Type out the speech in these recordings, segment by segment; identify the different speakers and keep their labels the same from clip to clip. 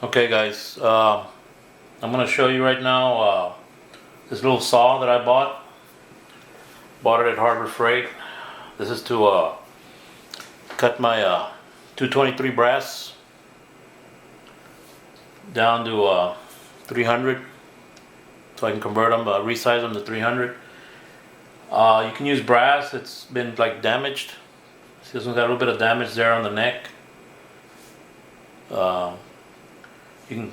Speaker 1: Okay guys, I'm going to show you right now this little saw that I bought. Bought it at Harbor Freight. This is to cut my 223 brass down to 300 so I can convert them, resize them to 300. You can use brass. It's been like damaged. See, this one's got a little bit of damage there on the neck.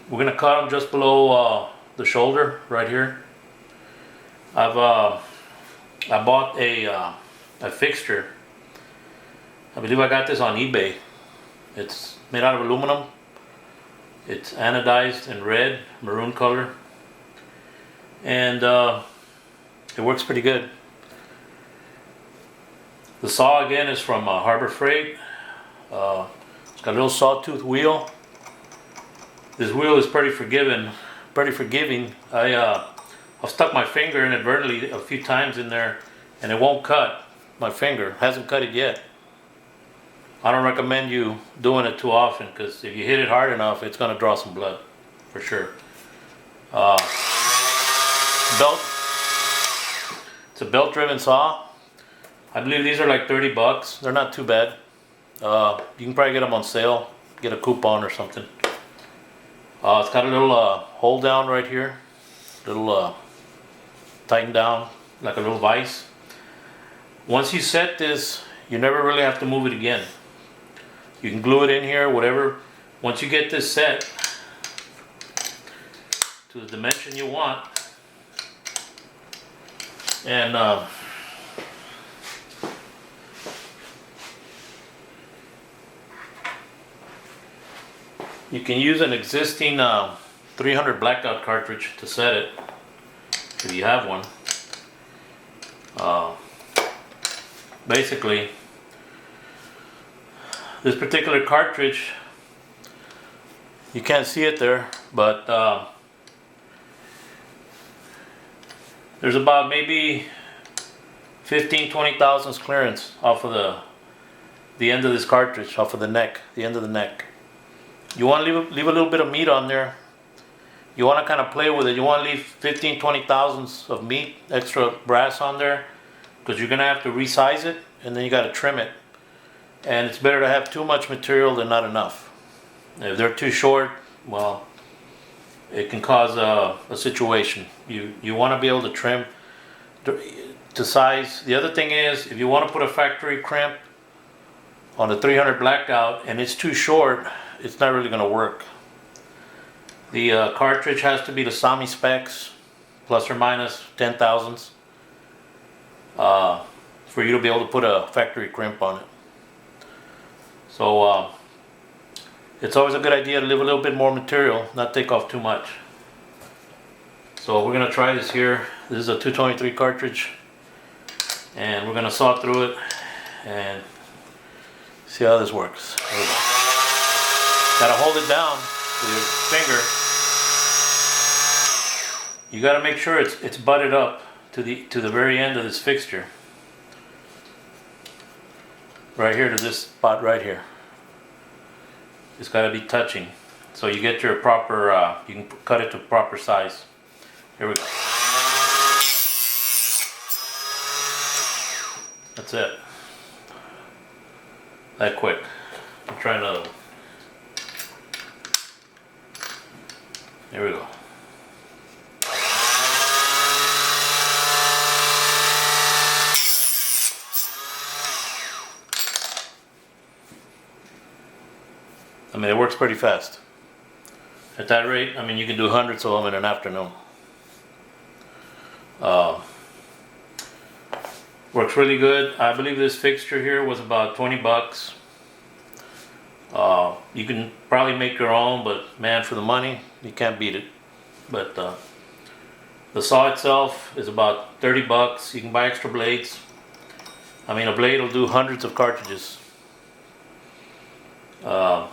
Speaker 1: We're gonna cut them just below the shoulder right here. I bought a fixture. I believe I got this on eBay. It's made out of aluminum. It's anodized in red, maroon color, and it works pretty good. The saw again is from Harbor Freight. It's got a little sawtooth wheel. This wheel is pretty forgiving. I've stuck my finger inadvertently a few times in there, and it won't cut. My finger hasn't cut it yet. I don't recommend you doing it too often, because if you hit it hard enough, it's gonna draw some blood, for sure. Belt. It's a belt-driven saw. I believe these are like 30 bucks. They're not too bad. You can probably get them on sale. Get a coupon or something. It's got a little hold down right here. Little tighten down, like a little vise. Once you set this, you never really have to move it again. You can glue it in here, whatever. Once you get this set to the dimension you want, and you can use an existing 300 Blackout cartridge to set it, if you have one. Basically, this particular cartridge, you can't see it there, but there's about maybe 15-20 thousandths clearance off of the end of this cartridge, off of the neck, the end of the neck. You want to leave a little bit of meat on there. You want to kind of play with it. You want to leave 15-20 thousandths of meat, extra brass on there, because you're going to have to resize it, and then you got to trim it. And it's better to have too much material than not enough. If they're too short, well, it can cause a situation. You want to be able to trim to size. The other thing is, if you want to put a factory crimp on the 300 Blackout and it's too short, it's not really going to work. The cartridge has to be the SAMI specs, plus or minus 10 thousandths, for you to be able to put a factory crimp on it. So it's always a good idea to leave a little bit more material, not take off too much. So we're going to try this here. This is a 223 cartridge, and we're going to saw through it and see how this works. There we go. Gotta hold it down with your finger. You gotta make sure it's butted up to the very end of this fixture. Right here to this spot right here. It's gotta be touching, so you get your proper. You can cut it to proper size. Here we go. That's it. That quick. I'm trying to. There we go. I mean, it works pretty fast. At that rate, I mean, you can do hundreds of them in an afternoon. Works really good. I believe this fixture here was about 20 bucks. You can probably make your own, but man, for the money, you can't beat it. But the saw itself is about 30 bucks. You can buy extra blades. I mean, a blade will do hundreds of cartridges. I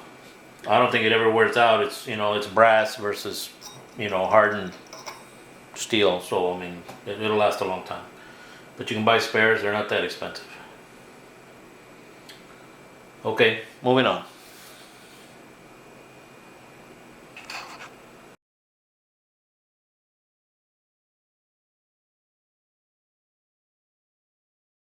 Speaker 1: don't think it ever wears out. It's, you know, it's brass versus, you know, hardened steel. So I mean, it'll last a long time. But you can buy spares. They're not that expensive. Okay, moving on.